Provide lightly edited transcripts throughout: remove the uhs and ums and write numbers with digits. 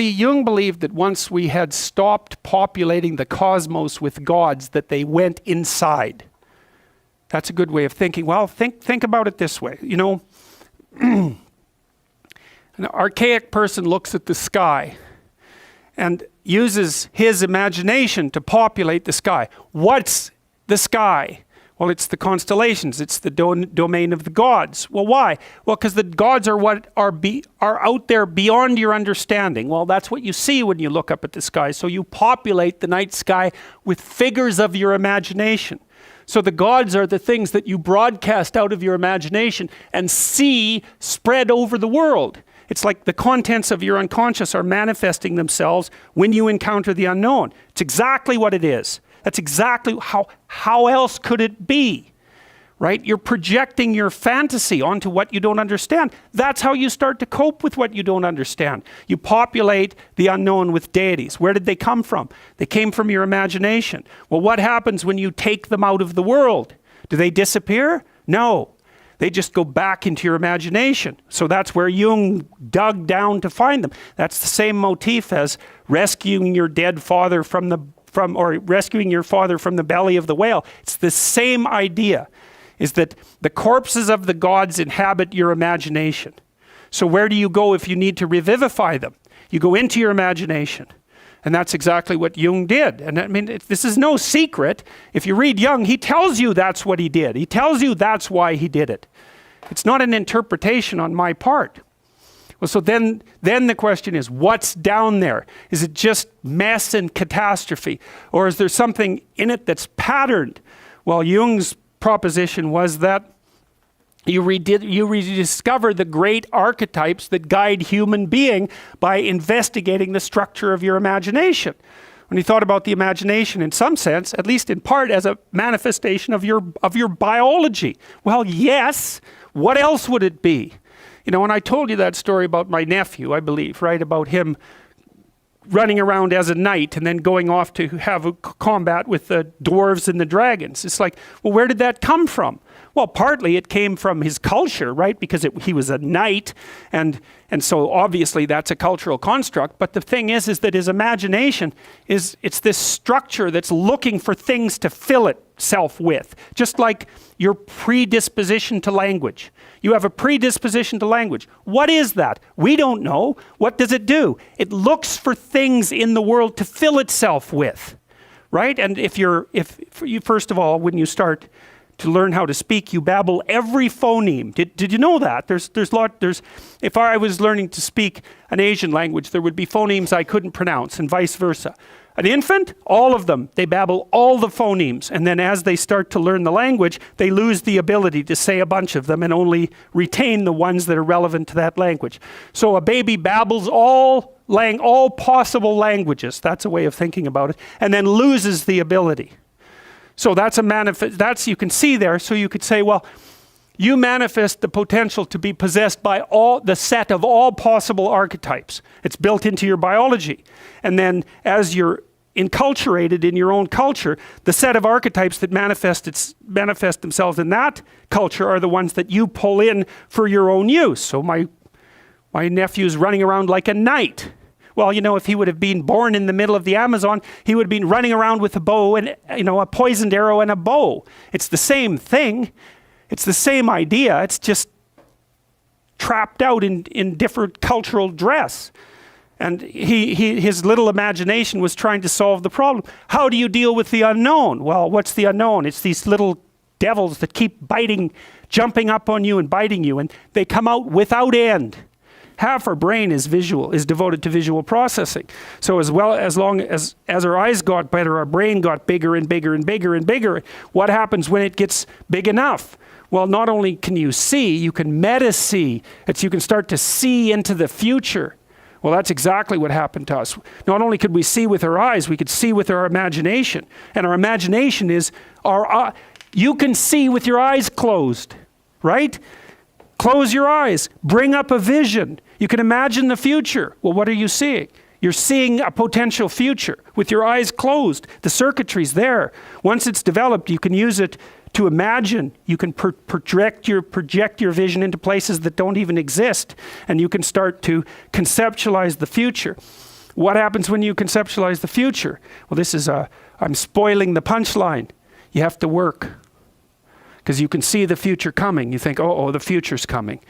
see, Jung believed that once we had stopped populating the cosmos with gods, that they went inside. That's a good way of thinking. Well, think about it this way. You know, an archaic person looks at the sky and uses his imagination to populate the sky. What's the sky? Well, it's the constellations. It's the domain of the gods. Well, why? Well, because the gods are what are out there beyond your understanding. Well, that's what you see when you look up at the sky. So you populate the night sky with figures of your imagination. So the gods are the things that you broadcast out of your imagination and see spread over the world. It's like the contents of your unconscious are manifesting themselves when you encounter the unknown. It's exactly what it is. That's exactly how else could it be, right? You're projecting your fantasy onto what you don't understand. That's how you start to cope with what you don't understand. You populate the unknown with deities. Where did they come from? They came from your imagination. Well, what happens when you take them out of the world? Do they disappear? No. They just go back into your imagination. So that's where Jung dug down to find them. That's the same motif as rescuing your dead father or rescuing your father from the belly of the whale. It's the same idea, is that the corpses of the gods inhabit your imagination. So where do you go if you need to revivify them? You go into your imagination. And that's exactly what Jung did. And I mean, this is no secret. If you read Jung, he tells you that's what he did. He tells you that's why he did it. It's not an interpretation on my part. Well, so then the question is, what's down there? Is it just mess and catastrophe? Or is there something in it that's patterned? Well, Jung's proposition was that you rediscover the great archetypes that guide human being by investigating the structure of your imagination. When he thought about the imagination, in some sense, at least in part, as a manifestation of your biology. Well, yes. What else would it be? You know, when I told you that story about my nephew, I believe, right, about him running around as a knight and then going off to have a combat with the dwarves and the dragons. It's like, well, where did that come from? Well, partly it came from his culture, right? Because he was a knight, and so obviously that's a cultural construct. But the thing is that his imagination it's this structure that's looking for things to fill itself with, just like your predisposition to language. You have a predisposition to language. What is that? We don't know. What does it do? It looks for things in the world to fill itself with, right? And if you first of all, when you start to learn how to speak, you babble every phoneme. Did you know that? If I was learning to speak an Asian language, there would be phonemes I couldn't pronounce, and vice versa. An infant, all of them, they babble all the phonemes, and then as they start to learn the language, they lose the ability to say a bunch of them and only retain the ones that are relevant to that language. So a baby babbles all possible languages, that's a way of thinking about it, and then loses the ability. So that's you can see there. So you could say, well, you manifest the potential to be possessed by the set of all possible archetypes. It's built into your biology. And then as you're enculturated in your own culture, the set of archetypes that manifest themselves in that culture are the ones that you pull in for your own use. So my nephew's running around like a knight. Well, you know, if he would have been born in the middle of the Amazon, he would have been running around with a bow and, you know, a poisoned arrow and a bow. It's the same thing. It's the same idea. It's just trapped out in different cultural dress. And his little imagination was trying to solve the problem. How do you deal with the unknown? Well, what's the unknown? It's these little devils that keep jumping up on you and biting you, and they come out without end. Half our brain is devoted to visual processing. So as long as our eyes got better, our brain got bigger and bigger and bigger and bigger. What happens when it gets big enough? Well, not only can you see, you can meta-see. You can start to see into the future. Well, that's exactly what happened to us. Not only could we see with our eyes, we could see with our imagination. And our imagination is you can see with your eyes closed, right? Close your eyes, bring up a vision. You can imagine the future. Well, what are you seeing? You're seeing a potential future with your eyes closed. The circuitry's there. Once it's developed, you can use it to imagine. You can project your vision into places that don't even exist, and you can start to conceptualize the future. What happens when you conceptualize the future? Well, this is I'm spoiling the punchline. You have to work because you can see the future coming. You think, oh, the future's coming.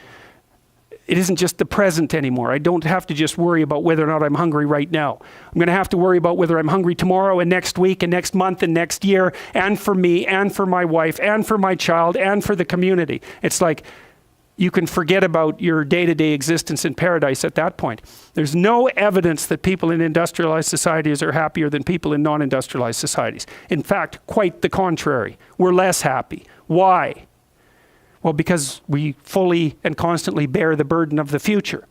It isn't just the present anymore. I don't have to just worry about whether or not I'm hungry right now. I'm going to have to worry about whether I'm hungry tomorrow and next week and next month and next year, and for me and for my wife and for my child and for the community. It's like you can forget about your day-to-day existence in paradise at that point. There's no evidence that people in industrialized societies are happier than people in non-industrialized societies. In fact, quite the contrary. We're less happy. Why? Well, because we fully and constantly bear the burden of the future.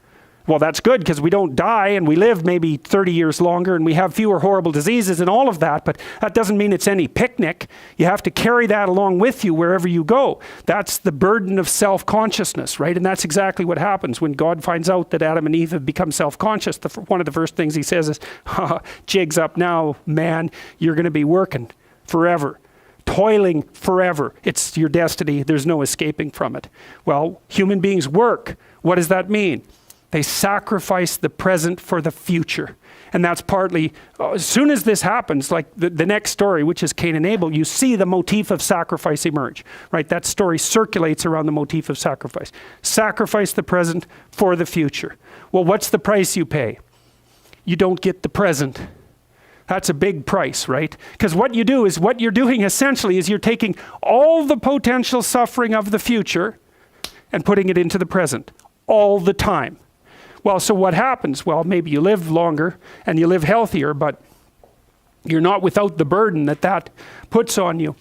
Well, that's good because we don't die and we live maybe 30 years longer and we have fewer horrible diseases and all of that, but that doesn't mean it's any picnic. You have to carry that along with you wherever you go. That's the burden of self-consciousness, right? And that's exactly what happens when God finds out that Adam and Eve have become self-conscious. One of the first things he says is, jig's up now, man. You're going to be working forever. Toiling forever. It's your destiny. There's no escaping from it. Well, human beings work. What does that mean? They sacrifice the present for the future. And that's partly, as soon as this happens, like the next story, which is Cain and Abel, you see the motif of sacrifice emerge, right? That story circulates around the motif of sacrifice. Sacrifice the present for the future. Well, what's the price you pay? You don't get the present. That's a big price, right? Because what you do is, what you're doing essentially is you're taking all the potential suffering of the future and putting it into the present all the time. Well, so what happens? Well, maybe you live longer and you live healthier, but you're not without the burden that puts on you.